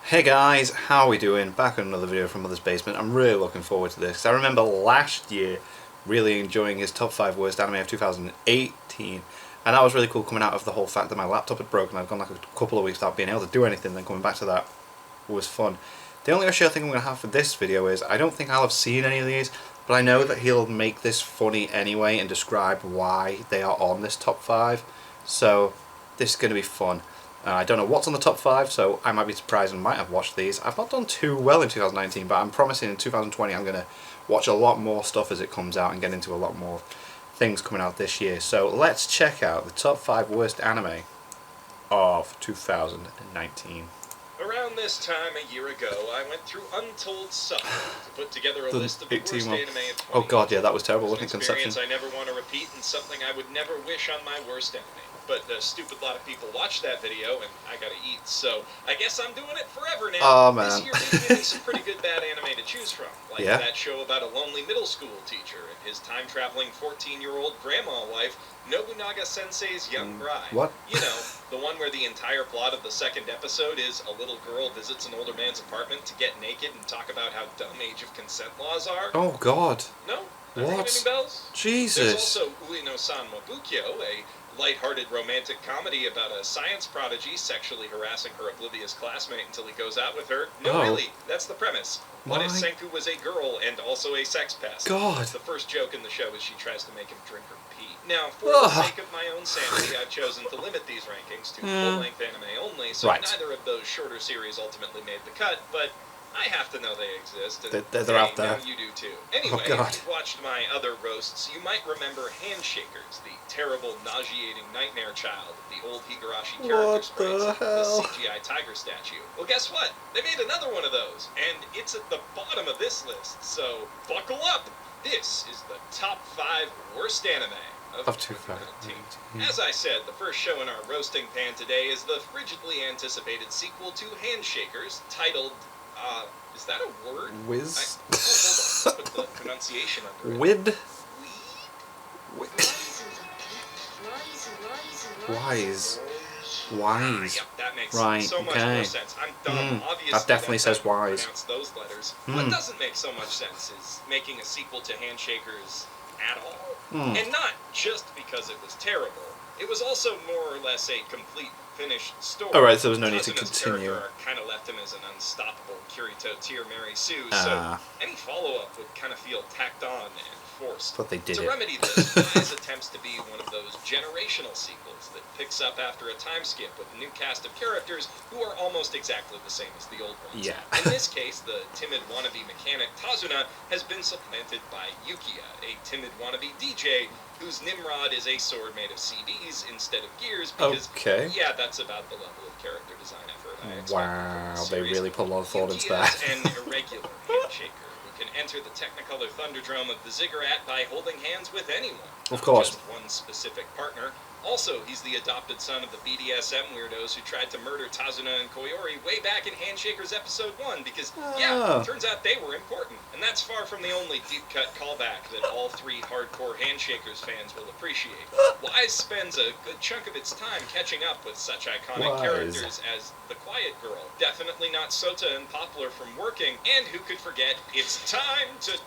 Hey guys, how are we doing? Back on another video from Mother's Basement. I'm really looking forward to this. I remember last year really enjoying his top 5 worst anime of 2018, and that was really cool, coming out of the whole fact that my laptop had broken. I'd gone like a couple of weeks without being able to do anything, then coming back to that was fun. The only issue I think I'm going to have for this video is I don't think I'll have seen any of these, but I know that he'll make this funny anyway and describe why they are on this top 5, so this is going to be fun. I don't know what's on the top 5, so I might be surprised and might have watched these. I've not done too well in 2019, but I'm promising in 2020 I'm going to watch a lot more stuff as it comes out and get into a lot more things coming out this year. So let's check out the top 5 worst anime of 2019. Around this time a year ago, I went through Untold Suffering to put together a list of the worst anime of 2019. Oh god, yeah, that was terrible looking An conception. experience I never want to repeat and something I would never wish on my worst anime. But a stupid lot of people watched that video, and I gotta eat, so I guess I'm doing it forever now. Oh man. This year did give me some pretty good bad anime to choose from, like that show about a lonely middle school teacher and his time-traveling 14-year-old grandma wife, Nobunaga Sensei's young bride. What? You know, the one where the entire plot of the second episode is a little girl visits an older man's apartment to get naked and talk about how dumb age of consent laws are. Oh god. No? What? Ringing any bells? Jesus. There's also Ueno-san Mabukyo, a lighthearted romantic comedy about a science prodigy sexually harassing her oblivious classmate until he goes out with her. No, really, that's the premise. What if Senku was a girl and also a sex pest? God. The first joke in the show is she tries to make him drink her pee. Now, for the sake of my own sanity, I've chosen to limit these rankings to full-length anime only, so neither of those shorter series ultimately made the cut, but I have to know they exist, and they're out there. Now you do too. Anyway, if you've watched my other roasts, you might remember Handshakers, the terrible, nauseating nightmare child of the old Higurashi character sprites, the CGI tiger statue. Well, guess what? They made another one of those, and it's at the bottom of this list, so buckle up! This is the top 5 worst anime of 2019. As I said, the first show in our roasting pan today is the frigidly anticipated sequel to Handshakers, titled is that a word? Whiz? Hold on, let's put the pronunciation under it. Wid? Wise. Wise. Yep, that makes so much more sense. I'm dumb, obviously. That definitely says wise. Pronounce those letters. What doesn't make so much sense is making a sequel to Handshakers at all. And not just because it was terrible. It was also more or less a complete finished story. Alright, so there's no need to continue. Kind of left him as an unstoppable Kirito tier Mary Sue, so any follow-up would kind of feel tacked on and forced. But they did to remedy this, Wise attempts to be one of those generational sequels that picks up after a time skip with a new cast of characters who are almost exactly the same as the old ones. Yeah. In this case, the timid wannabe mechanic Tazuna has been supplanted by Yukiya, a timid wannabe DJ whose Nimrod is a sword made of CDs instead of gears, because, yeah, that's about the level of character design effort I expect. Wow, they really put a lot of thought into that. An irregular handshaker who can enter the Technicolor Thunderdrome of the Ziggurat by holding hands with anyone. Of course. Just one specific partner. Also, he's the adopted son of the BDSM weirdos who tried to murder Tazuna and Koyori way back in Handshakers Episode 1, because, yeah, turns out they were important. And that's far from the only deep-cut callback that all 3 hardcore Handshakers fans will appreciate. Wise spends a good chunk of its time catching up with such iconic characters as the Quiet Girl, definitely not Sota and Poplar from Working, and who could forget, it's time to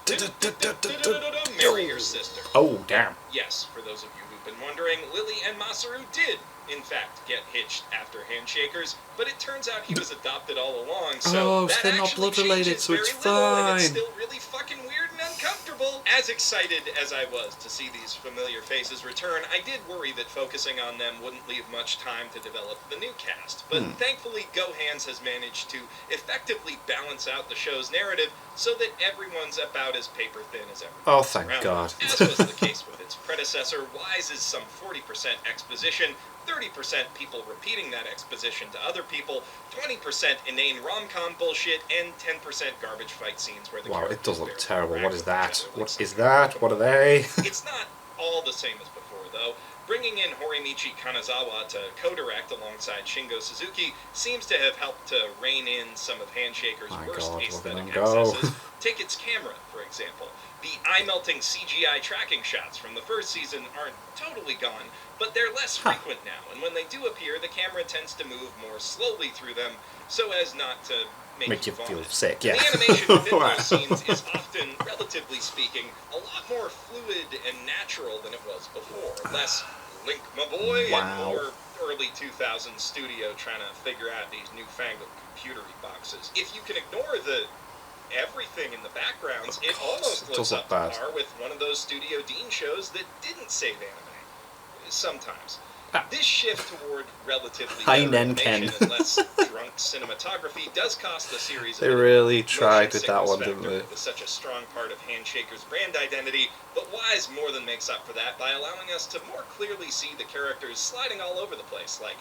marry your sister. Oh, damn. Yes, for those of you who've been wondering, Lily and Masaru did, in fact, get hitched after Handshakers, but it turns out he was adopted all along, so that they're not blood related, so it's fine. And it's still really fucking weird and uncomfortable. As excited as I was to see these familiar faces return, I did worry that focusing on them wouldn't leave much time to develop the new cast, but thankfully GoHands has managed to effectively balance out the show's narrative so that everyone's about as paper thin as everyone. Oh, thank God. As was the case with its predecessor, Wise is some 40% exposition, 30% people repeating that exposition to other people, 20% inane rom-com bullshit, and 10% garbage fight scenes where the it does look terrible. What is that? What is that? What are they? It's not all the same as before, though. Bringing in Horimichi Kanazawa to co-direct alongside Shingo Suzuki seems to have helped to rein in some of Handshaker's worst aesthetic excesses. Take its camera, for example. The eye-melting CGI tracking shots from the first season aren't totally gone, but they're less frequent now, and when they do appear, the camera tends to move more slowly through them, so as not to make you feel sick, yeah. The animation within those scenes is often, relatively speaking, a lot more fluid and natural than it was before. Less Link my boy and more early 2000s studio trying to figure out these newfangled computery boxes. If you can ignore the everything in the backgrounds, it almost looks up to par with one of those Studio Dean shows that didn't save anime. Sometimes. This shift toward relatively better animation and less drunk cinematography does cost the series. They really tried with that one, didn't they? With such a strong part of Handshaker's brand identity, but Wise more than makes up for that by allowing us to more clearly see the characters sliding all over the place, like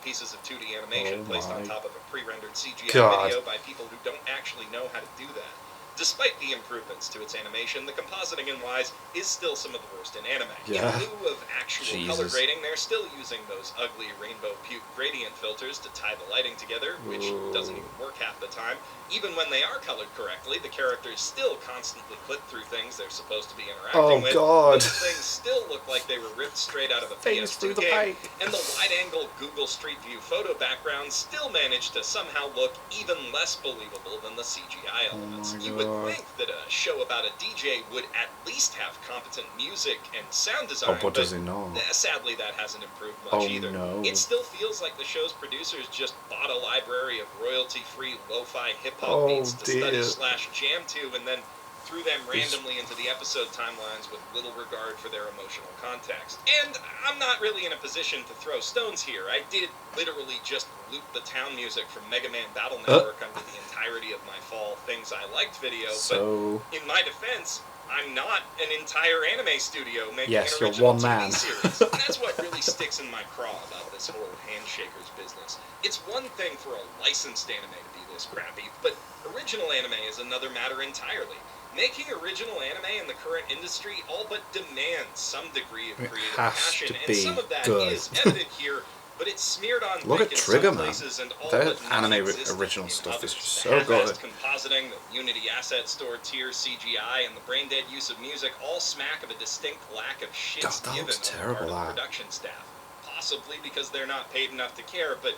pieces of 2D animation placed on top of a pre-rendered CGI video by people who don't actually know how to do that. Despite the improvements to its animation, the compositing in Wise is still some of the worst in anime. Yeah. In lieu of actual color grading, they're still using those ugly rainbow puke gradient filters to tie the lighting together, which doesn't even work half the time. Even when they are colored correctly, the characters still constantly clip through things they're supposed to be interacting with. God. Those things still look like they were ripped straight out of a PS2 game, and the wide-angle Google Street View photo backgrounds still manage to somehow look even less believable than the CGI elements. You would think that a show about a DJ would at least have competent music and sound design, but does it know? Sadly that hasn't improved much either. No. It still feels like the show's producers just bought a library of royalty-free lo-fi hip-hop beats to study/jam to, and then threw them randomly into the episode timelines with little regard for their emotional context. And I'm not really in a position to throw stones here. I did literally just loop the town music from Mega Man Battle Network under the entirety of my fall Things I Liked video, but in my defense, I'm not an entire anime studio making an original TV series. And that's what really sticks in my craw about this whole Handshakers business. It's one thing for a licensed anime to be this crappy, but original anime is another matter entirely. Making original anime in the current industry all but demands some degree of creative passion, and some of that is evident here, but it's smeared on thick in some places and all but non-existent original in stuff others. is so good. Compositing, the Unity Asset Store tier CGI, and the brain-dead use of music all smack of a distinct lack of shits given on the part of the production staff. Possibly because they're not paid enough to care, but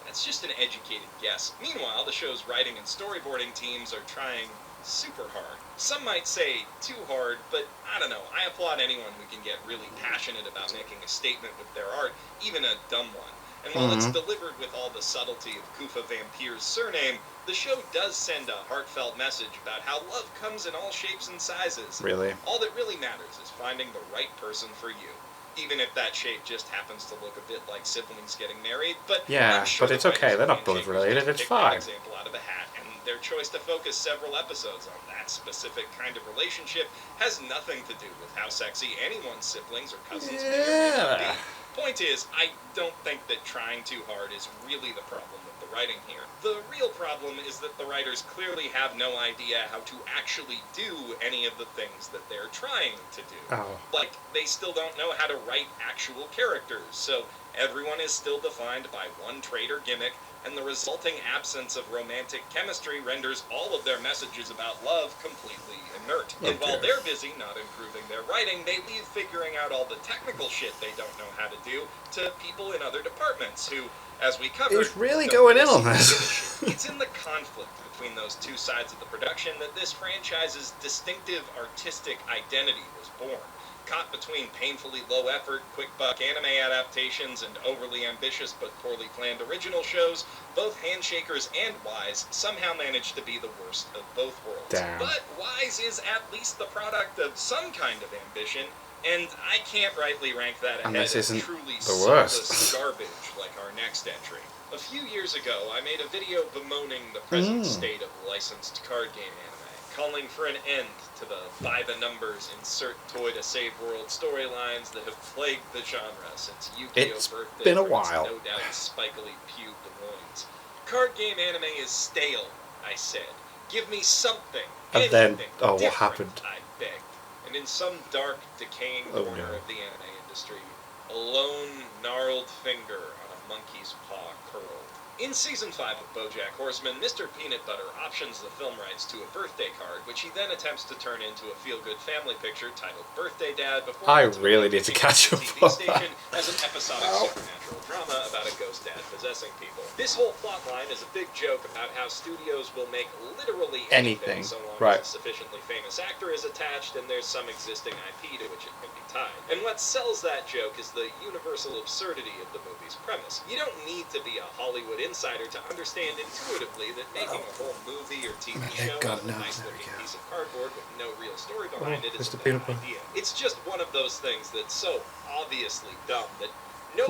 that's just an educated guess. Meanwhile, the show's writing and storyboarding teams are trying super hard. Some might say too hard, but I don't know. I applaud anyone who can get really passionate about making a statement with their art, even a dumb one. And while it's delivered with all the subtlety of Kufa Vampire's surname, the show does send a heartfelt message about how love comes in all shapes and sizes. Really? All that really matters is finding the right person for you. Even if that shape just happens to look a bit like siblings getting married, but yeah, I'm sure but it's okay. They're not both related. It's fine. Example out of a hat, and their choice to focus several episodes on that specific kind of relationship has nothing to do with how sexy anyone's siblings or cousins may or may not be. Point is, I don't think that trying too hard is really the problem with the writing here. The real problem is that the writers clearly have no idea how to actually do any of the things that they're trying to do. Like, they still don't know how to write actual characters, so everyone is still defined by one trait or gimmick, and the resulting absence of romantic chemistry renders all of their messages about love completely inert. And while they're busy not improving their writing, they leave figuring out all the technical shit they don't know how to do to people in other departments who, as we covered, it's really going in on this. It's in the conflict between those two sides of the production that this franchise's distinctive artistic identity was born. Caught between painfully low-effort, quick-buck anime adaptations and overly ambitious but poorly planned original shows, both Handshakers and Wise somehow managed to be the worst of both worlds. But Wise is at least the product of some kind of ambition, and I can't rightly rank that ahead of truly soulless garbage like our next entry. A few years ago, I made a video bemoaning the present state of licensed card game anime, calling for an end to the by-the-numbers insert toy-to-save-world storylines that have plagued the genre since Yu-Gi-Oh! Birthday been a while. No doubt spikily pubed loins. Card game anime is stale, I said. Give me something, and anything then, what different, happened? I begged. And in some dark, decaying corner of the anime industry, a lone, gnarled finger on a monkey's paw curled. In Season 5 of BoJack Horseman, Mr. Peanut Butter options the film rights to a birthday card, which he then attempts to turn into a feel-good family picture titled Birthday Dad before I really need to catch up TV station as an episodic supernatural drama about a ghost dad possessing people. This whole plotline is a big joke about how studios will make literally anything so long as a sufficiently famous actor is attached and there's some existing IP to which it can be tied. And what sells that joke is the universal absurdity of the movie's premise. You don't need to be a Hollywood insider to understand intuitively that making a whole movie or TV show out of a nice-looking piece of cardboard with no real story behind it is a bad idea. It's just one of those things that's so obviously dumb that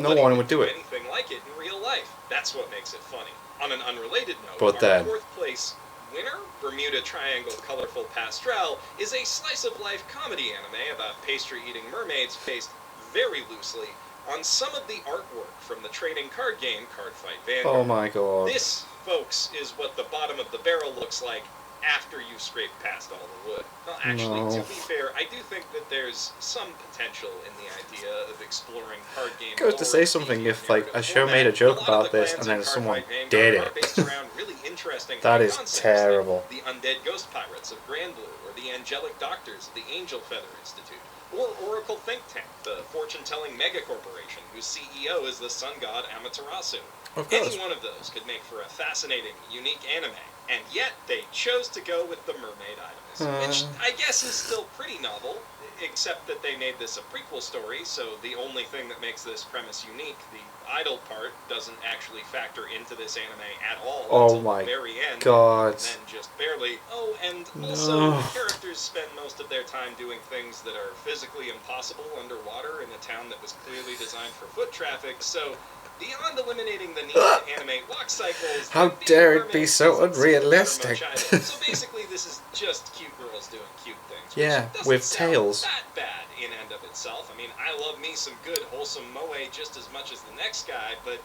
nobody would do anything like it in real life. That's what makes it funny. On an unrelated note, our fourth place winner, Bermuda Triangle Colorful Pastrel, is a slice-of-life comedy anime about pastry-eating mermaids based very loosely on some of the artwork from the trading card game Card Fight Vanguard. Oh my god. This, folks, is what the bottom of the barrel looks like after you scrape past all the wood. Well, actually, to be fair, I do think that there's some potential in the idea of exploring card game lore. I was to say something if, like, a show made a joke about this and then someone did it. Really interesting that is terrible. Like the Undead Ghost Pirates of Grand Blue, or the Angelic Doctors of the Angel Feather Institute, or Oracle Think Tank, the fortune-telling mega-corporation whose CEO is the sun god Amaterasu. Any one of those could make for a fascinating, unique anime, and yet they chose to go with the mermaid items, which I guess is still pretty novel, except that they made this a prequel story, so the only thing that makes this premise unique, the idol part, doesn't actually factor into this anime at all until the very end, and then just barely. Oh, and also, the characters spend most of their time doing things that are physically impossible underwater in a town that was clearly designed for foot traffic, so beyond eliminating the need to animate walk cycles, how dare it be so unrealistic? So basically, this is just cute girls doing cute things. Yeah, with tails. That bad in and of itself. I mean, I love me some good, wholesome moe just as much as the next guy, but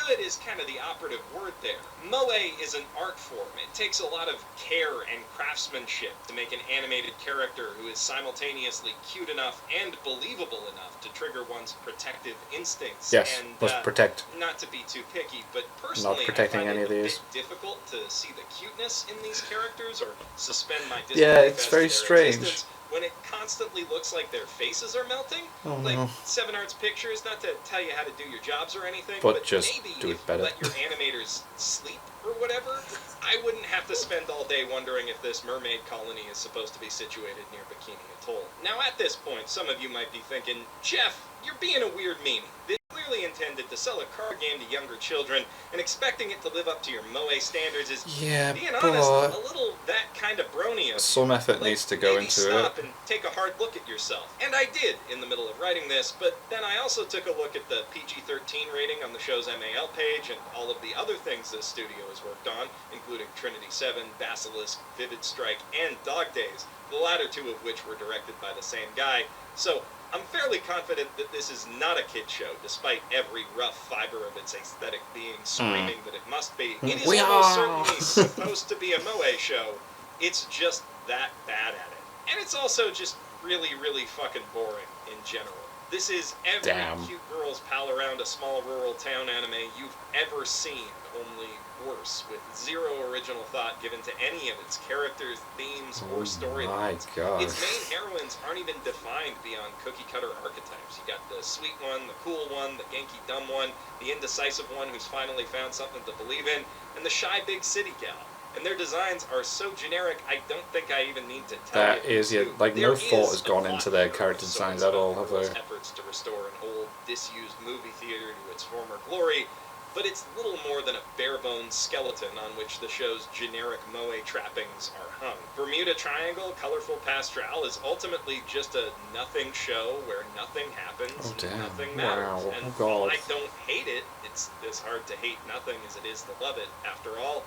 good is kind of the operative word there. Moe is an art form. It takes a lot of care and craftsmanship to make an animated character who is simultaneously cute enough and believable enough to trigger one's protective instincts. Yes, and, must protect. Not to be too picky, but personally, not protecting I find any it of these. A bit difficult to see the cuteness in these characters or suspend my disbelief. Yeah, it's very strange. Existence when it constantly looks like their faces are melting. Like Seven Arts Pictures, not to tell you how to do your jobs or anything, but just maybe do it if better. you let your animators sleep or whatever, I wouldn't have to spend all day wondering if this mermaid colony is supposed to be situated near Bikini Atoll. Now at this point, some of you might be thinking, Jeff, you're being a weird meanie. This is clearly intended to sell a card game to younger children, and expecting it to live up to your moe standards is, being honest, a little that kind of brony of you. Some effort needs to go into stop and take a hard look at yourself. And I did in the middle of writing this, but then I also took a look at the PG-13 rating on the show's MAL page and all of the other things this studio has worked on, including Trinity 7, Basilisk, Vivid Strike, and Dog Days, the latter two of which were directed by the same guy. So I'm fairly confident that this is not a kid show, despite every rough fiber of its aesthetic being screaming that it must be. It is almost certainly supposed to be a moe show. It's just that bad at it. And it's also just really, really fucking boring in general. This is every cute girl's pal around a small rural town anime you've ever seen, only worse, with zero original thought given to any of its characters, themes, or storylines. Its main heroines aren't even defined beyond cookie-cutter archetypes. You got the sweet one, the cool one, the Genki dumb one, the indecisive one who's finally found something to believe in, and the shy big city gal. And their designs are so generic, I don't think I even need to tell you. That is, like, no thought has gone into their character designs at all, have they? Efforts to restore an old, disused movie theater to its former glory, but it's little more than a bare-bones skeleton on which the show's generic moe trappings are hung. Bermuda Triangle Colorful Pastrel is ultimately just a nothing show where nothing happens and nothing matters. And while I don't hate it, it's as hard to hate nothing as it is to love it. After all,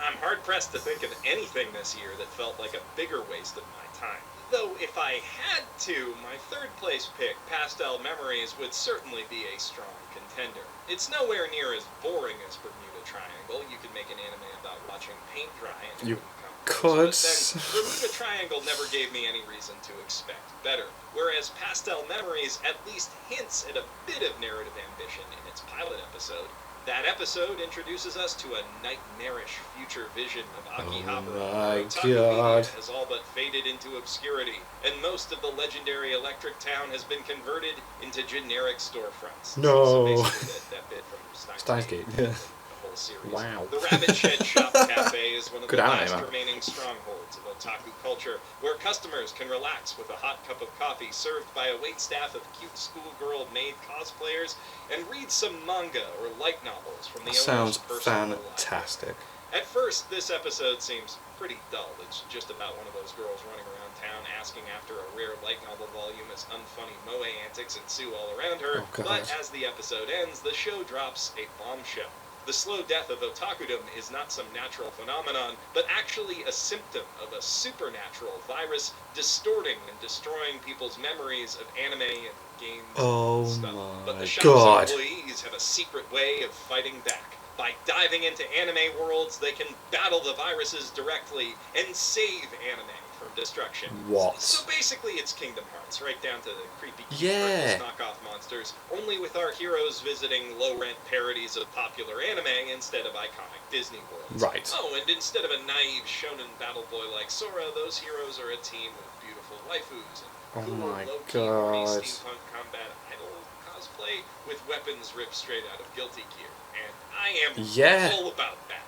I'm hard-pressed to think of anything this year that felt like a bigger waste of my time. Though if I had to, my third-place pick, Pastel Memories, would certainly be a strong contender. It's nowhere near as boring as Bermuda Triangle. You could make an anime about watching paint dry and it wouldn't come could. But then Bermuda Triangle never gave me any reason to expect better, whereas Pastel Memories at least hints at a bit of narrative ambition in its pilot episode. That episode introduces us to a nightmarish future vision of Akihabara, where otaku media has all but faded into obscurity, and most of the legendary electric town has been converted into generic storefronts. No. So basically that bit from Steins Gate. Yeah. The whole series. Wow. The Rabbit Shed Shop Cafe is one of Good the anime, last man. remaining strongholds of otaku culture, where customers can relax with a hot cup of coffee served by a waitstaff of cute schoolgirl maid cosplayers and read some manga or light novels from the owner's Sounds personal fantastic. library. At first, this episode seems pretty dull. It's just about one of those girls running around town asking after a rare light novel volume as unfunny moe antics ensue all around her, but as the episode ends, the show drops a bombshell. The slow death of otakudom is not some natural phenomenon, but actually a symptom of a supernatural virus distorting and destroying people's memories of anime and games and stuff. But the shop's employees have a secret way of fighting back. By diving into anime worlds, they can battle the viruses directly and save anime from destruction. What? So basically it's Kingdom Hearts, right down to the creepy knockoff monsters, only with our heroes visiting low-rent parodies of popular anime instead of iconic Disney worlds. Right. Oh, and instead of a naive shonen battle boy like Sora, those heroes are a team of beautiful waifus and cool, low-key, horny steampunk combat idol cosplay with weapons ripped straight out of Guilty Gear. And I am all about that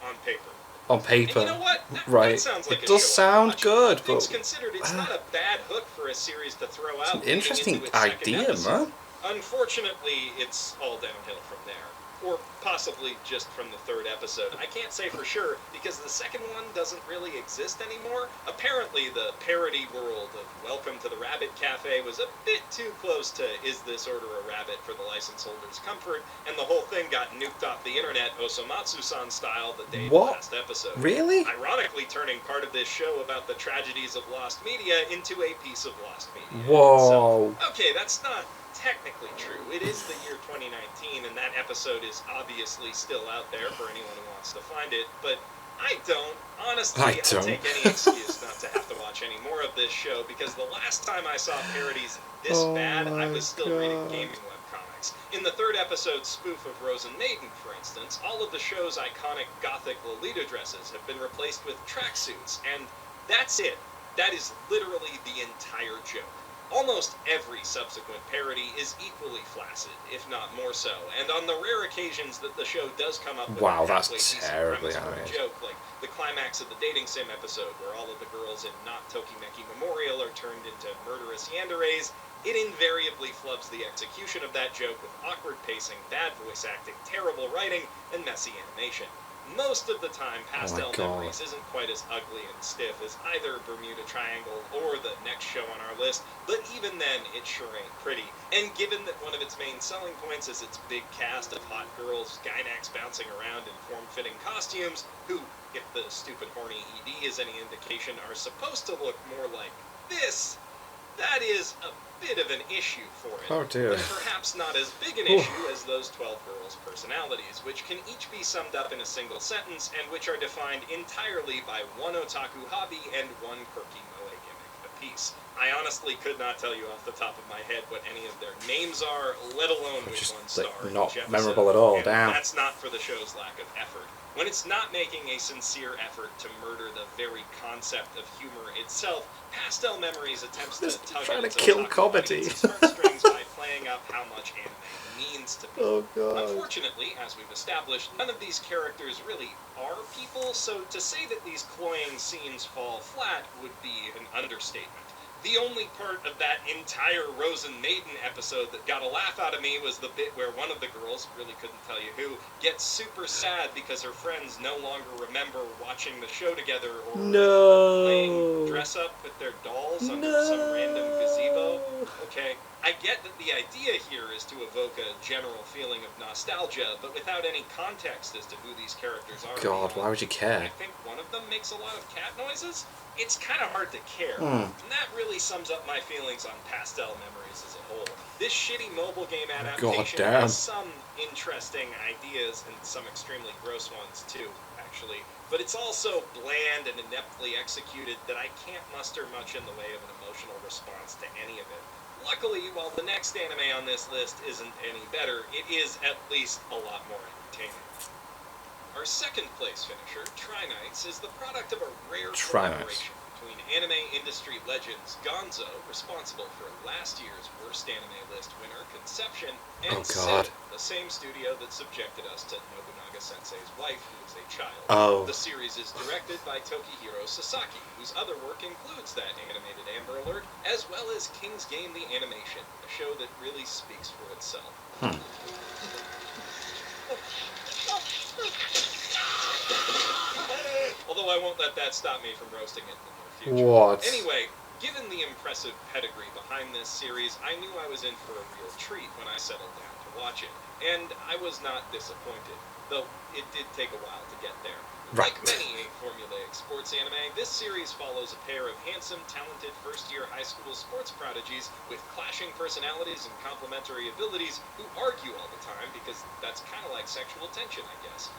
on paper. On paper. And you know what? That sounds like it does sound good, but things considered, it's not a bad hook for a series to throw out. It's an interesting idea, man. Unfortunately, it's all downhill from there. Or possibly just from the third episode. I can't say for sure, because the second one doesn't really exist anymore. Apparently, the parody world of Welcome to the Rabbit Cafe was a bit too close to Is This Order a Rabbit for the license holder's comfort, and the whole thing got nuked off the internet Osomatsu-san style the day of the last episode. Really? Ironically turning part of this show about the tragedies of lost media into a piece of lost media. Whoa. So, okay, that's not technically true. It is the year 2019, and that episode is obviously still out there for anyone who wants to find it, but I don't. Honestly, I'll take any excuse not to have to watch any more of this show, because the last time I saw parodies this bad, I was still reading gaming webcomics. In the third episode spoof of Rosen Maiden, for instance, all of the show's iconic gothic Lolita dresses have been replaced with tracksuits, and that's it. That is literally the entire joke. Almost every subsequent parody is equally flaccid, if not more so, and on the rare occasions that the show does come up with a that's terribly animated. Joke, like the climax of the dating sim episode where all of the girls in Not Tokimeki Memorial are turned into murderous yanderes, it invariably flubs the execution of that joke with awkward pacing, bad voice acting, terrible writing, and messy animation. Most of the time, Pastel Memories isn't quite as ugly and stiff as either Bermuda Triangle or the next show on our list, but even then, it sure ain't pretty. And given that one of its main selling points is its big cast of hot girls, gynax bouncing around in form-fitting costumes, who, if the stupid horny ED is any indication, are supposed to look more like this, that is a bit of an issue for it. Oh dear. But perhaps not as big an issue as those 12 girls' personalities, which can each be summed up in a single sentence, and which are defined entirely by one otaku hobby and one quirky moe gimmick apiece. I honestly could not tell you off the top of my head what any of their names are, let alone which one star in not each episode. memorable at all, and damn. that's not for the show's lack of effort. When it's not making a sincere effort to murder the very concept of humor itself, Pastel Memories attempts to tug at its audience's heartstrings by playing up how much anime means to people. Unfortunately, as we've established, none of these characters really are people, so to say that these cloying scenes fall flat would be an understatement. The only part of that entire Rosen Maiden episode that got a laugh out of me was the bit where one of the girls, really couldn't tell you who, gets super sad because her friends no longer remember watching the show together or playing dress up with their dolls under some random gazebo. Okay, I get that the idea here is to evoke a general feeling of nostalgia, but without any context as to who these characters are. God, why would you care? I think one of them makes a lot of cat noises. It's kind of hard to care. And that really really sums up my feelings on Pastel Memories as a whole. This shitty mobile game adaptation God damn. has some interesting ideas and some extremely gross ones too, actually. But it's all so bland and ineptly executed that I can't muster much in the way of an emotional response to any of it. Luckily, while the next anime on this list isn't any better, it is at least a lot more entertaining. Our second place finisher, Tri-Nights, is the product of a rare collaboration between anime industry legends Gonzo, responsible for last year's worst anime list winner, Conception, and Sid, the same studio that subjected us to Nobunaga Sensei's wife, who was a child. The series is directed by Tokihiro Sasaki, whose other work includes that animated Amber Alert, as well as King's Game the Animation, a show that really speaks for itself. Although I won't let that stop me from roasting it in the near future. What? Anyway, given the impressive pedigree behind this series, I knew I was in for a real treat when I settled down to watch it. And I was not disappointed, though it did take a while to get there. Right. Like many formulaic sports anime, this series follows a pair of handsome, talented first-year high school sports prodigies with clashing personalities and complementary abilities who argue all the time because that's kind of like sexual tension, I guess.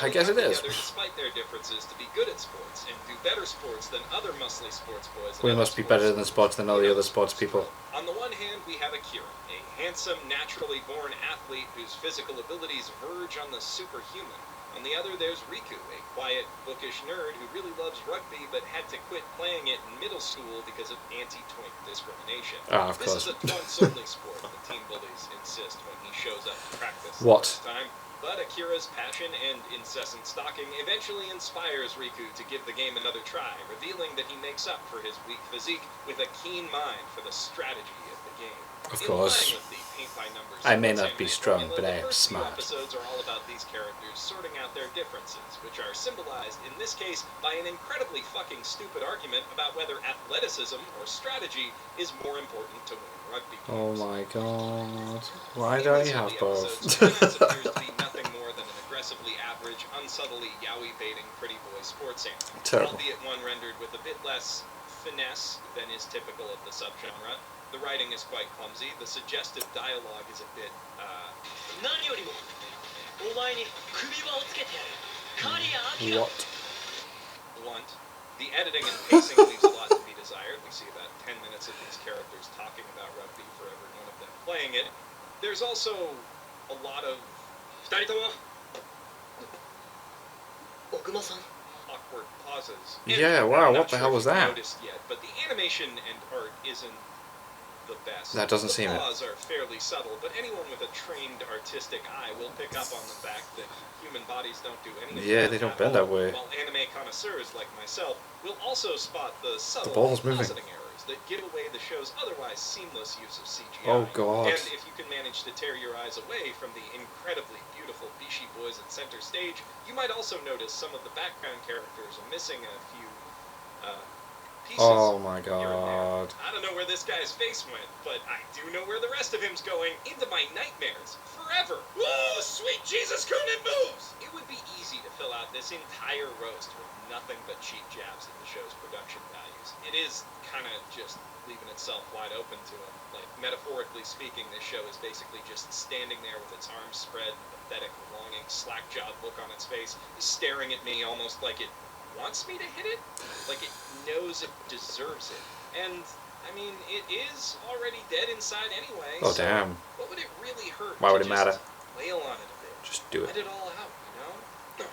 I guess it is. Together despite their differences to be good at sports and do better sports than other muscly sports boys. We must be better than sports than all the other sports people. On the one hand, we have Akira, a handsome, naturally born athlete whose physical abilities verge on the superhuman. On the other, there's Riku, a quiet, bookish nerd who really loves rugby but had to quit playing it in middle school because of anti-twink discrimination. Of course. This is a twunks-only sport, the team bullies insist when he shows up to practice What? the first time. But Akira's passion and incessant stalking eventually inspires Riku to give the game another try, revealing that he makes up for his weak physique with a keen mind for the strategy of the game. Of course. I may not be strong, but I am smart. The first few episodes are all about these characters sorting out their differences, which are symbolized, in this case, by an incredibly fucking stupid argument about whether athleticism or strategy is more important to winning rugby games. Oh my god. Why don't you have both? Appears to be nothing more than an aggressively average, unsubtly yaoi-baiting pretty boy sports anime. Terrible. Albeit one rendered with a bit less finesse than is typical of the subgenre. The writing is quite clumsy. The suggestive dialogue is a bit, What? blunt. The editing and pacing leaves a lot to be desired. We see about 10 minutes of these characters talking about rugby for every one of them playing it. There's also a lot of awkward pauses. Yeah, wow, what the hell was that? Noticed yet, but the animation and art isn't the best. That doesn't seem it. The flaws are fairly subtle, but anyone with a trained artistic eye will pick up on the fact that human bodies don't do anything. Yeah, they don't bend that way. While anime connoisseurs like myself will also spot the subtle ball's moving. positing errors that give away the show's otherwise seamless use of CGI. Oh god. And if you can manage to tear your eyes away from the incredibly beautiful Bishi boys at center stage, you might also notice some of the background characters are missing a few pieces. Oh my here and there. god. I don't know where this guy's face went, but I do know where the rest of him's going. Into my nightmares. Forever. Whoa, sweet Jesus, Conan moves! It would be easy to fill out this entire roast with nothing but cheap jabs at the show's production values. It is kind of just leaving itself wide open to it. Like, metaphorically speaking, this show is basically just standing there with its arms spread, pathetic, longing, slack-jawed look on its face, staring at me almost like it wants me to hit it, like it knows it deserves it. And I mean, it is already dead inside anyway. Oh, so damn. what would it really hurt? Why would to it matter? just wail on it a bit? Just do Let it. it all out, you know?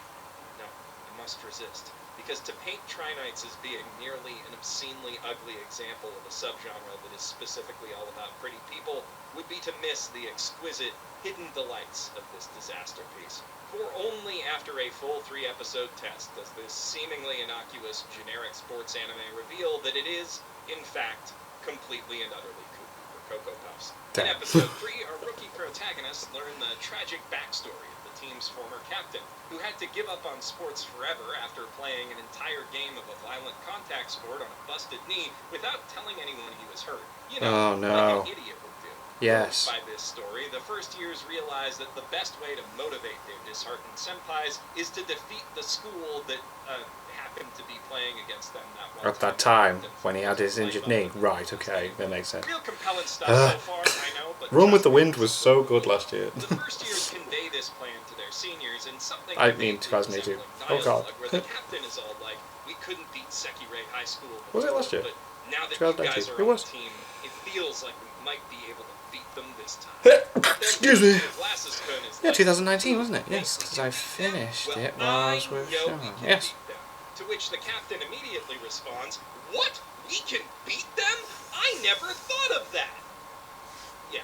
No, I must resist. Because to paint Tri-Nights as being nearly an obscenely ugly example of a subgenre that is specifically all about pretty people would be to miss the exquisite hidden delights of this disaster piece. For only after a full 3-episode test does this seemingly innocuous generic sports anime reveal that it is, in fact, completely and utterly cuckoo for Cocoa Puffs. In Damn. episode 3, our rookie protagonists learn the tragic backstory of the team's former captain, who had to give up on sports forever after playing an entire game of a violent contact sport on a busted knee without telling anyone he was hurt. You know, Oh, no. like an idiot would do. Yes. By this story, the first years realize that the best way to motivate their disheartened senpais is to defeat the school that happened to be playing against them that one At that time, when he had his injured knee. Right, okay, that makes sense. Real compelling stuff so far, I know, but Run with the Wind was so good last year. the first years convey this plan to their seniors in something I mean 2018. Oh god. where the captain is all like, we couldn't beat Sekirei High School before, Was it last year? but now that you guys 2019. are It on was. the team, it feels like we might be able to beat them this time. Excuse me. Glasses-kun is Yeah, like, 2019, wasn't it? Yes, because I finished it whilst we were showing. Yes. to which the captain immediately responds, what? We can beat them? I never thought of that! Yeah.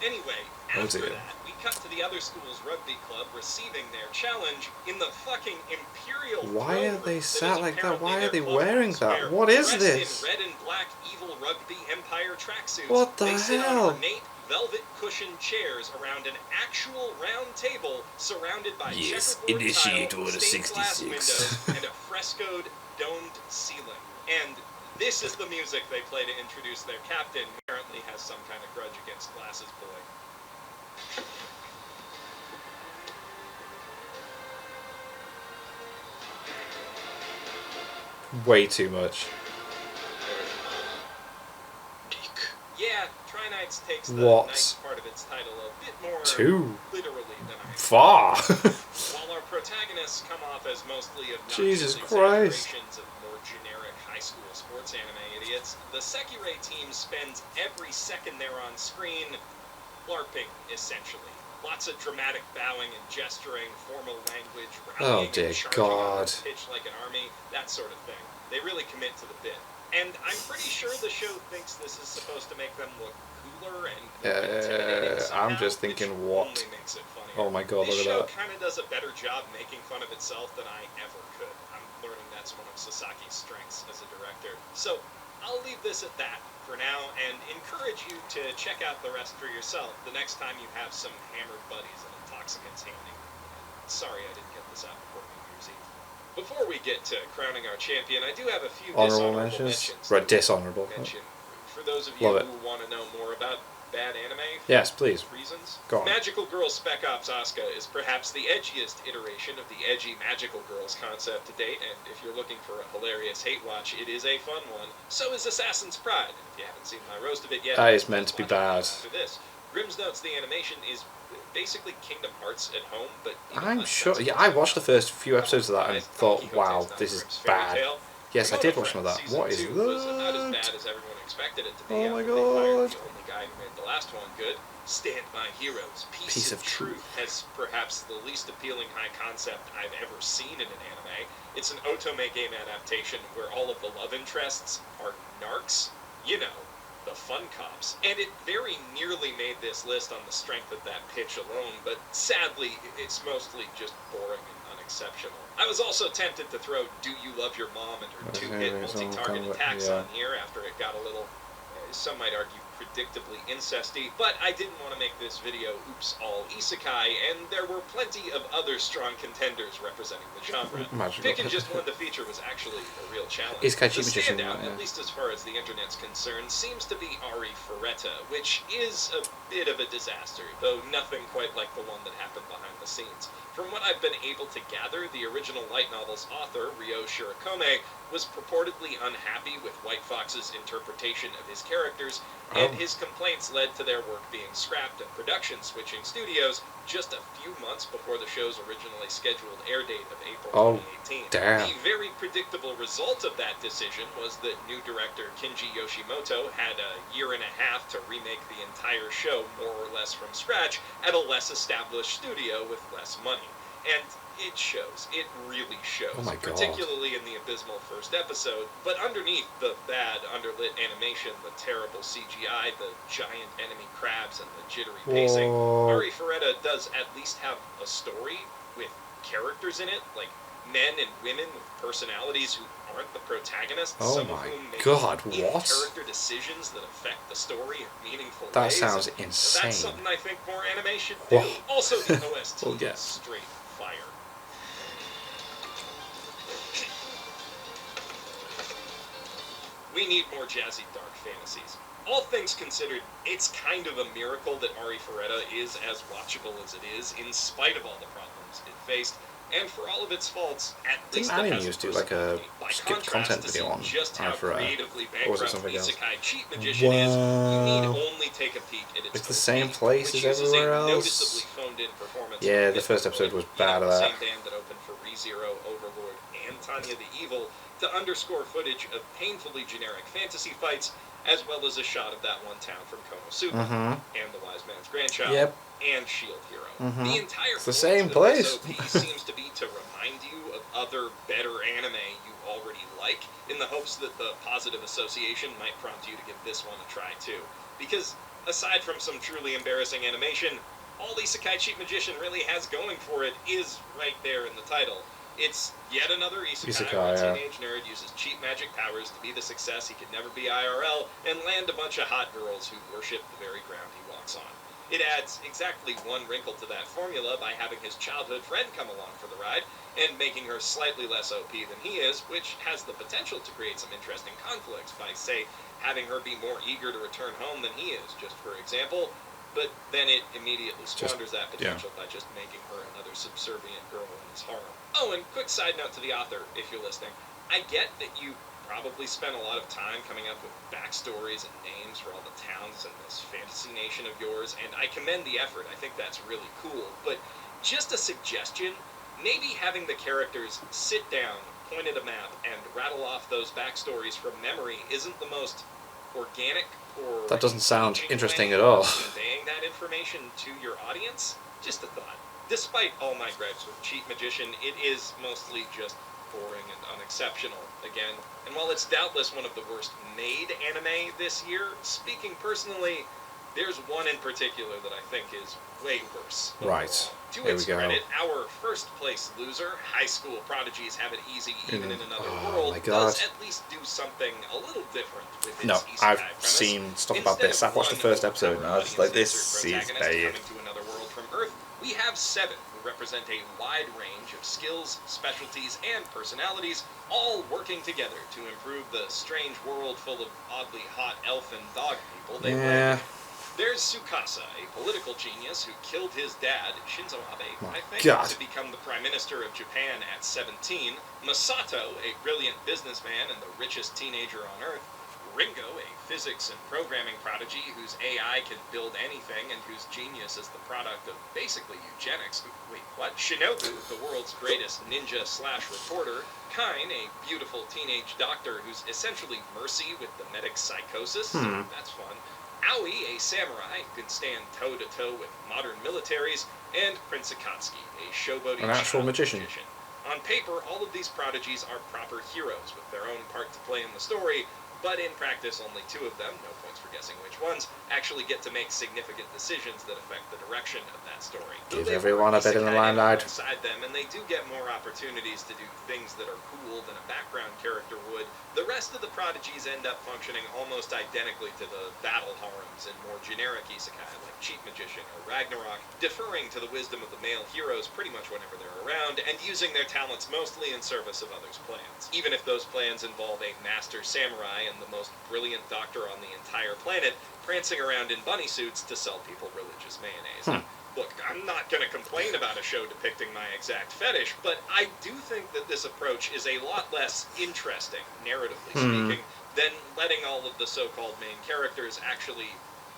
Anyway, after that, we cut to the other school's rugby club receiving their challenge in the fucking Imperial Why are they sat like that? Why are they clubhouse wearing where, that? What is dressed this? in red and black evil rugby empire tracksuits, What the they sit hell? on ornate velvet cushioned chairs around an actual round table surrounded by Yes, checkerboard initiate tile, order stained glass 66. windows, and a frescoed domed ceiling. And this is the music they play to introduce their captain, who apparently has some kind of grudge against Glasses Boy. Way too much. Yeah, Tri-Nights takes the What? nice part of its title a bit more Too literally than I far. While our protagonists come off as mostly Jesus obnoxious Christ. exaggerations of more generic high school sports anime idiots, the Sekirei team spends every second they're on screen LARPing, essentially. Lots of dramatic bowing and gesturing, formal language, rallying dear and charging on God. the pitch like an army, that sort of thing. They really commit to the bit. And I'm pretty sure the show thinks this is supposed to make them look cooler and intimidating somehow, I'm just thinking, which what? only makes it funnier. Oh my god, This look show at that. kind of does a better job making fun of itself than I ever could. I'm learning that's one of Sasaki's strengths as a director. So I'll leave this at that for now and encourage you to check out the rest for yourself the next time you have some hammered buddies and intoxicants handy. Sorry I didn't get this out before New Year's Eve. Before we get to crowning our champion, I do have a few Honorable dishonorable mentions? mentions. Right, dishonorable. Mention. For those of you Love it. who want to know more about bad anime, for Yes, please. reasons, Go on. Magical Girl Spec Ops Asuka is perhaps the edgiest iteration of the edgy Magical Girls concept to date, and if you're looking for a hilarious hate watch, it is a fun one. So is Assassin's Pride, and if you haven't seen my roast of it yet, That is meant to be watch it bad. after this. Grimm's Notes, the animation, is basically Kingdom Hearts at home, but even I'm less sure. Yeah, sensible. I watched the first few episodes of that and Don thought, Quixote's wow, not this is Grimm's fairy bad. tale. Yes, I Remote did watch some of Friends that. Season What is 2 was not as that? bad as everyone expected it to be. Oh my after they fired God. the only guy who made the last one good. Stand by Heroes. Piece of Truth has perhaps the least appealing high concept I've ever seen in an anime. It's an otome game adaptation where all of the love interests are narcs. You know, the fun cops. And it very nearly made this list on the strength of that pitch alone, but sadly, it's mostly just boring and unexceptional. I was also tempted to throw Do You Love Your Mom and her two-hit multi-target attacks on here after it got a little, some might argue, predictably incesty, but I didn't want to make this video oops all isekai, and there were plenty of other strong contenders representing the genre. Picking just one to feature was actually a real challenge. Isekai The Magician, standout, yeah. at least as far as the internet's concerned, seems to be Ari Ferretta, which is a bit of a disaster, though nothing quite like the one that happened behind the scenes. From what I've been able to gather, the original light novel's author, Ryo Shirokome, was purportedly unhappy with White Fox's interpretation of his characters, and his complaints led to their work being scrapped and production switching studios just a few months before the show's originally scheduled air date of April 2018. Damn. The very predictable result of that decision was that new director Kinji Yoshimoto had a year and a half to remake the entire show more or less from scratch at a less established studio with less money. And it shows. It really shows. Oh my God. Particularly in the abysmal first episode. But underneath the bad, underlit animation, the terrible CGI, the giant enemy crabs, and the jittery pacing, Ari Ferretta does at least have a story with characters in it, like men and women with personalities who aren't the protagonists. Oh some my of whom make God, in what? character decisions that affect the story in meaningful That ways. sounds That's insane. something I think more anime should do. Whoa. Also, the OST We'll get. is straight fire. We need more jazzy dark fantasies. All things considered, it's kind of a miracle that Ari Ferretta is as watchable as it is, in spite of all the problems it faced, and for all of its faults, at Didn't least it Annie has used a to do like a personality. By skipped contrast, content to video see on just how creatively or was it bankrupt something the else? Isekai Cheat Magician is, you need Wow. only take a peek at its It's the OP, same place which as uses a everywhere noticeably else. phoned-in performance Yeah, from the first episode was you bad know, of the that. same band that opened for ReZero, Overlord, and Tanya the Evil, to underscore footage of painfully generic fantasy fights, as well as a shot of that one town from Konosuba, and the Wise Man's Grandchild, Yep. and Shield Hero. The entire It's the point same of place. this OP seems to be to remind you of other better anime you already like, in the hopes that the positive association might prompt you to give this one a try too. Because aside from some truly embarrassing animation, all Isekai Cheat Magician really has going for it is right there in the title. It's yet another isekai where a teenage nerd uses cheap magic powers to be the success he could never be IRL and land a bunch of hot girls who worship the very ground he walks on. It adds exactly one wrinkle to that formula by having his childhood friend come along for the ride and making her slightly less OP than he is, which has the potential to create some interesting conflicts by, say, having her be more eager to return home than he is, just for example, but then it immediately squanders that potential by just making her another subservient girl in his harem. Oh, and quick side note to the author, if you're listening. I get that you probably spent a lot of time coming up with backstories and names for all the towns in this fantasy nation of yours, and I commend the effort. I think that's really cool. But just a suggestion, maybe having the characters sit down, point at a map, and rattle off those backstories from memory isn't the most organic or That doesn't sound interesting way at all. of conveying that information to your audience. Just a thought. Despite all my gripes with Cheat Magician, it is mostly just boring and unexceptional again. And while it's doubtless one of the worst made anime this year, speaking personally, there's one in particular that I think is way worse. Right. To Here its we go. credit, our first place loser, High School Prodigies Have It Easy Even in Another Oh World, my God. does at least do something a little different with its No, isekai I've premise. seen stuff about Instead this. of I've watched the one first episode and I was just like, audience this insert is protagonist bad. coming to another world from Earth, we have 7 who represent a wide range of skills, specialties, and personalities, all working together to improve the strange world full of oddly hot elf and dog people they live in. There's Tsukasa, a political genius who killed his dad, Shinzo Abe, I think, to become the Prime Minister of Japan at 17. Masato, a brilliant businessman and the richest teenager on Earth. Ringo, a physics and programming prodigy whose AI can build anything and whose genius is the product of basically eugenics. Wait, what? Shinobu, the world's greatest ninja/reporter. Kine, a beautiful teenage doctor who's essentially Mercy with the medic psychosis. So that's fun. Aoi, a samurai who can stand toe-to-toe with modern militaries, and Prince Akatsuki, a showboating An actual magician. On paper, all of these prodigies are proper heroes with their own part to play in the story, but in practice only 2 of them, no points for guessing which ones, actually get to make significant decisions that affect the direction of that story. Give everyone a bit in the limelight. Inside them, and they do get more opportunities to do things that are cool than a background character would. The rest of the prodigies end up functioning almost identically to the battle harems in more generic isekai like Cheat Magician or Ragnarok, deferring to the wisdom of the male heroes pretty much whenever they're around, and using their talents mostly in service of others' plans. Even if those plans involve a master samurai and the most brilliant doctor on the entire planet prancing around in bunny suits to sell people religious mayonnaise. Look, I'm not going to complain about a show depicting my exact fetish, but I do think that this approach is a lot less interesting, narratively speaking, than letting all of the so-called main characters actually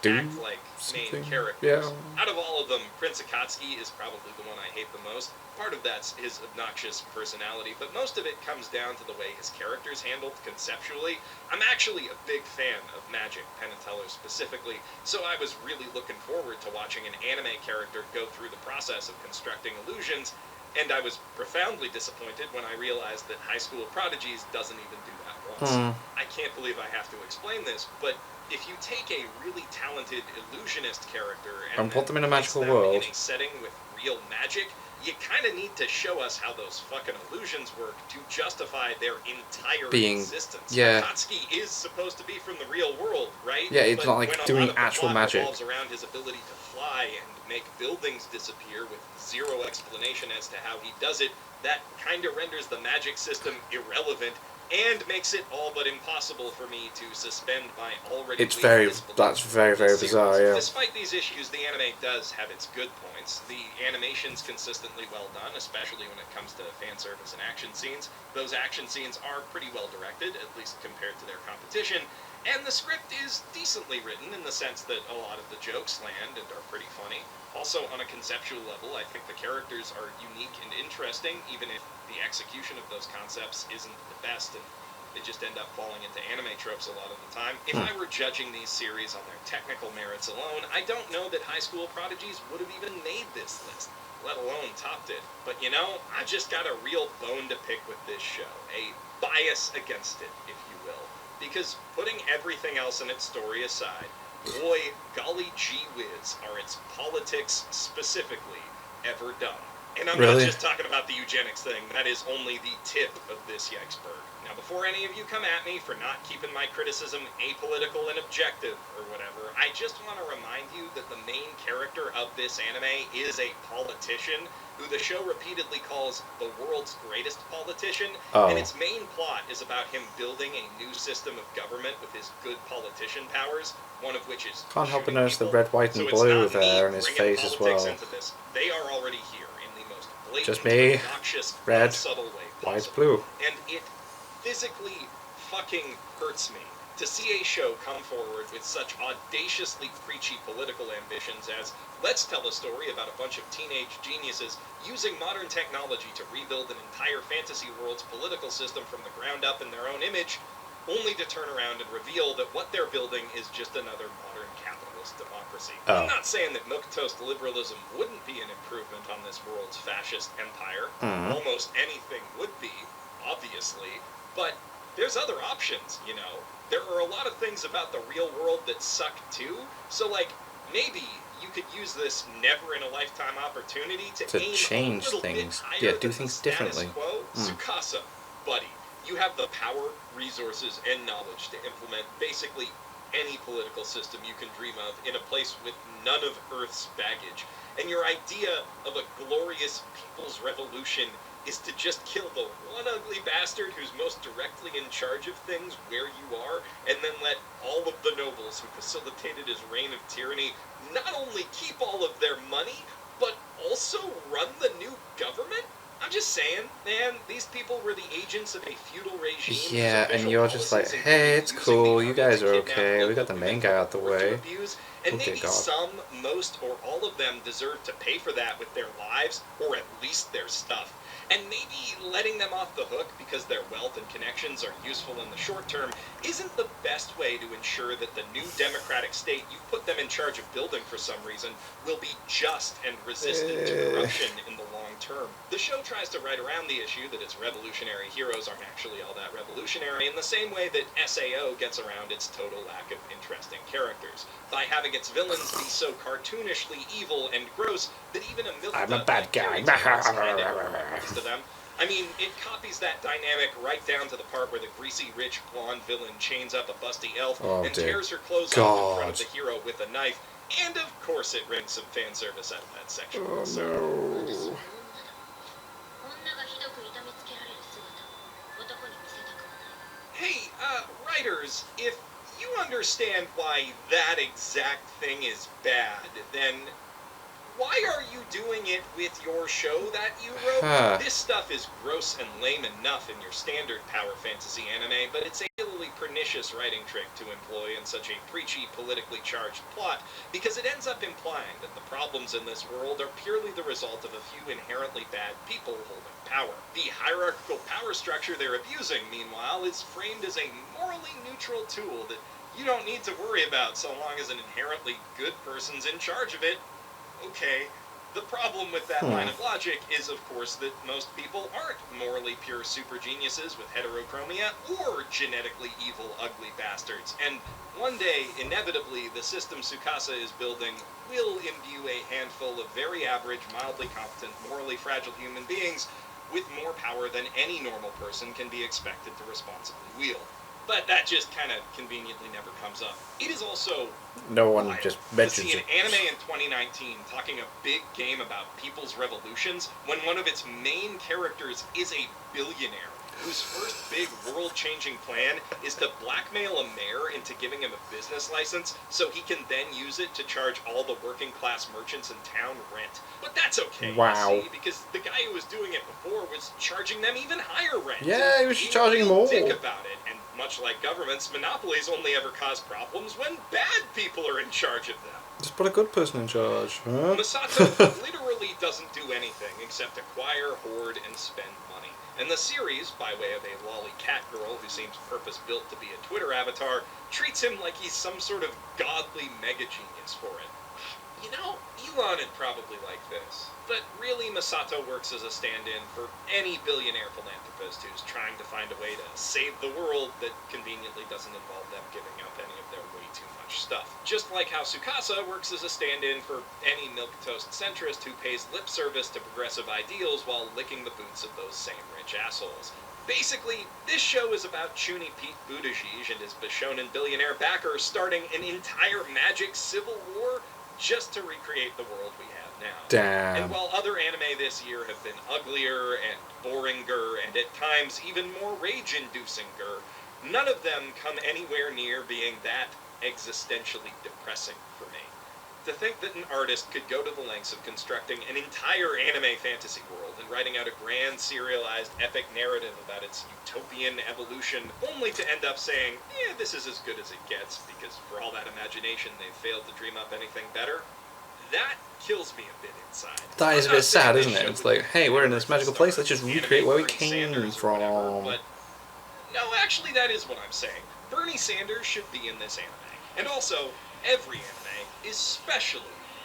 act like main characters. Out of all of them, Prince Akatsuki is probably the one I hate the most. Part of that's his obnoxious personality, but most of it comes down to the way his character's handled conceptually. I'm actually a big fan of magic, Penn and Teller specifically, so I was really looking forward to watching an anime character go through the process of constructing illusions, and I was profoundly disappointed when I realized that High School Prodigies doesn't even do that once. I can't believe I have to explain this, but if you take a really talented illusionist character and put them in a place magical them world in a setting with real magic, you kind of need to show us how those fucking illusions work to justify their entire existence. Akatsuki is supposed to be from the real world, right? Yeah, it's but not like doing actual magic. Revolves around his ability to fly and make buildings disappear with zero explanation as to how he does it. That kind of renders the magic system irrelevant and makes it all but impossible for me to suspend my already That's very, very bizarre, yeah. Despite these issues, the anime does have its good points. The animation's consistently well done, especially when it comes to fan service and action scenes. Those action scenes are pretty well directed, at least compared to their competition, and the script is decently written in the sense that a lot of the jokes land and are pretty funny. Also, on a conceptual level, I think the characters are unique and interesting, even if the execution of those concepts isn't the best, and they just end up falling into anime tropes a lot of the time. If I were judging these series on their technical merits alone, I don't know that High School Prodigies would have even made this list, let alone topped it. But you know, I just got a real bone to pick with this show, a bias against it, if you will. Because putting everything else in its story aside, boy, golly gee whiz, are its politics specifically ever done. And I'm not just talking about the eugenics thing, that is only the tip of this yikesberg. Now, before any of you come at me for not keeping my criticism apolitical and objective or whatever, I just want to remind you that the main character of this anime is a politician who the show repeatedly calls the world's greatest politician, and its main plot is about him building a new system of government with his good politician powers, one of which is can't help but notice the red, white, and blue there in his face as well. Into this. They are already here in the most blatant, just me, obnoxious, red, subtle way possible. white, blue. And it physically fucking hurts me to see a show come forward with such audaciously preachy political ambitions as, let's tell a story about a bunch of teenage geniuses using modern technology to rebuild an entire fantasy world's political system from the ground up in their own image, only to turn around and reveal that what they're building is just another modern capitalist democracy. I'm not saying that milquetoast liberalism wouldn't be an improvement on this world's fascist empire. Almost anything would be, obviously. But there's other options, you know. There are a lot of things about the real world that suck too. So, like, maybe you could use this never-in-a-lifetime opportunity to aim change a little things. bit higher Do than things the differently. Status quo. Tsukasa, buddy, you have the power, resources, and knowledge to implement basically any political system you can dream of in a place with none of Earth's baggage. And your idea of a glorious people's revolution is to just kill the one ugly bastard who's most directly in charge of things where you are, and then let all of the nobles who facilitated his reign of tyranny not only keep all of their money, but also run the new government? I'm just saying, man, these people were the agents of a feudal regime. Yeah, and you're just like, hey, it's cool, you guys are okay, we got the main guy out the way. And maybe some, most, or all of them deserve to pay for that with their lives, or at least their stuff. And maybe letting them off the hook because their wealth and connections are useful in the short term isn't the best way to ensure that the new democratic state you put them in charge of building for some reason will be just and resistant to corruption in the long term. The show tries to write around the issue that its revolutionary heroes aren't actually all that revolutionary in the same way that SAO gets around its total lack of interesting characters, by having its villains be so cartoonishly evil and gross that even a milk I'm a bad guy. to them. I mean, it copies that dynamic right down to the part where the greasy, rich, blonde villain chains up a busty elf and tears her clothes off in front of the hero with a knife, and of course it wrings some fan service out of that section. No. Hey, writers, if you understand why that exact thing is bad, then why are you doing it with your show that you wrote? This stuff is gross and lame enough in your standard power fantasy anime, but it's a particularly pernicious writing trick to employ in such a preachy, politically charged plot, because it ends up implying that the problems in this world are purely the result of a few inherently bad people holding power. The hierarchical power structure they're abusing, meanwhile, is framed as a morally neutral tool that you don't need to worry about so long as an inherently good person's in charge of it. Okay, the problem with that line of logic is, of course, that most people aren't morally pure super geniuses with heterochromia or genetically evil, ugly bastards. And one day, inevitably, the system Tsukasa is building will imbue a handful of very average, mildly competent, morally fragile human beings with more power than any normal person can be expected to responsibly wield. But that just kind of conveniently never comes up. It is also no one just mentions to see an anime in 2019 talking a big game about people's revolutions when one of its main characters is a billionaire. whose first big world-changing plan is to blackmail a mayor into giving him a business license so he can then use it to charge all the working-class merchants in town rent. But that's okay, wow. you see, because the guy who was doing it before was charging them even higher rent. Yeah, he was charging more. Think about it, and much like governments, monopolies only ever cause problems when bad people are in charge of them. Just put a good person in charge, huh? Masato literally doesn't do anything except acquire, hoard, and spend money. And the series, by way of a lolly cat girl who seems purpose-built to be a Twitter avatar, treats him like he's some sort of godly mega-genius for it. You know, Elon'd probably like this. But really, Masato works as a stand-in for any billionaire philanthropist who's trying to find a way to save the world that conveniently doesn't involve them giving up any of their way too much stuff. Just like how Tsukasa works as a stand-in for any milquetoast centrist who pays lip service to progressive ideals while licking the boots of those same rich assholes. Basically, this show is about Chuny Pete Buttigieg and his Bishonen billionaire backer starting an entire magic civil war just to recreate the world we have now. Damn. And while other anime this year have been uglier and boringer and at times even more rage-inducing-ger, none of them come anywhere near being that existentially depressing for me. To think that an artist could go to the lengths of constructing an entire anime fantasy world and writing out a grand serialized epic narrative about its utopian evolution, only to end up saying, yeah, this is as good as it gets, because for all that imagination they've failed to dream up anything better, that kills me a bit inside. That is a bit sad, isn't it? It's like, hey, we're in this magical place, let's just recreate where we came from. But no, actually that is what I'm saying. Bernie Sanders should be in this anime. And also, every anime, especially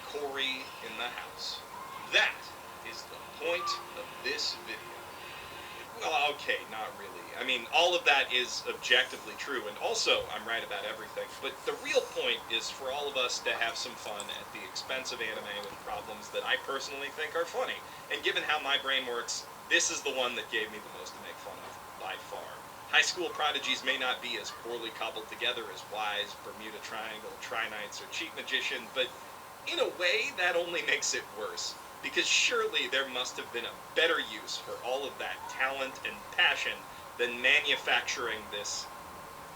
Cory in the House. That is the point of this video. Well, okay, not really. I mean, all of that is objectively true, and also I'm right about everything. But the real point is for all of us to have some fun at the expense of anime with problems that I personally think are funny. And given how my brain works, this is the one that gave me the most to make fun of, by far. High school prodigies may not be as poorly cobbled together as Wise, Bermuda Triangle, Trinites, or Cheat Magician, but in a way that only makes it worse. Because surely there must have been a better use for all of that talent and passion than manufacturing this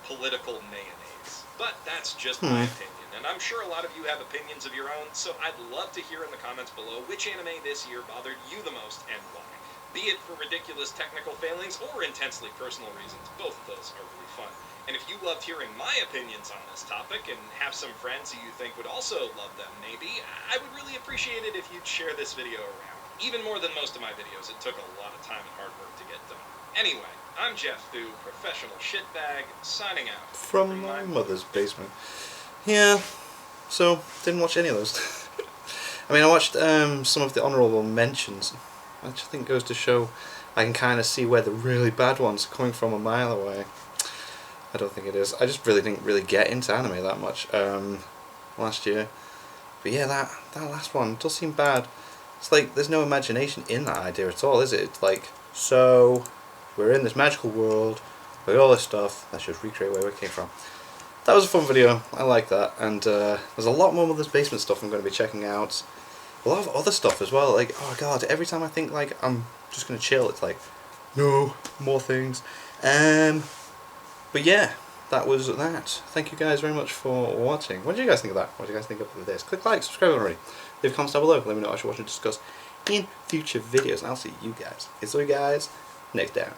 political mayonnaise. But that's just my opinion, and I'm sure a lot of you have opinions of your own, so I'd love to hear in the comments below which anime this year bothered you the most and why. Be it for ridiculous technical failings or intensely personal reasons, both of those are really fun. And if you loved hearing my opinions on this topic and have some friends who you think would also love them maybe, I would really appreciate it if you'd share this video around. Even more than most of my videos, it took a lot of time and hard work to get done. Anyway, I'm Jeff Thu, professional shitbag, signing out. From my mother's basement. Yeah, so, didn't watch any of those. I mean, I watched some of the honourable mentions, which I think goes to show I can kind of see where the really bad ones are coming from a mile away. I don't think it is. I just really didn't really get into anime that much last year. But yeah, that last one does seem bad. It's like there's no imagination in that idea at all, is it? It's like, so we're in this magical world with all this stuff, let's just recreate where we came from. That was a fun video, I like that, and there's a lot more Mother's Basement stuff I'm going to be checking out. A lot of other stuff as well, like, oh god, every time I think like I'm just going to chill, it's like, no, more things. But yeah, that was that. Thank you guys very much for watching. What did you guys think of that? What do you guys think of this? Click like, subscribe already. Leave comments down below, let me know what you want to discuss in future videos, and I'll see you guys next time.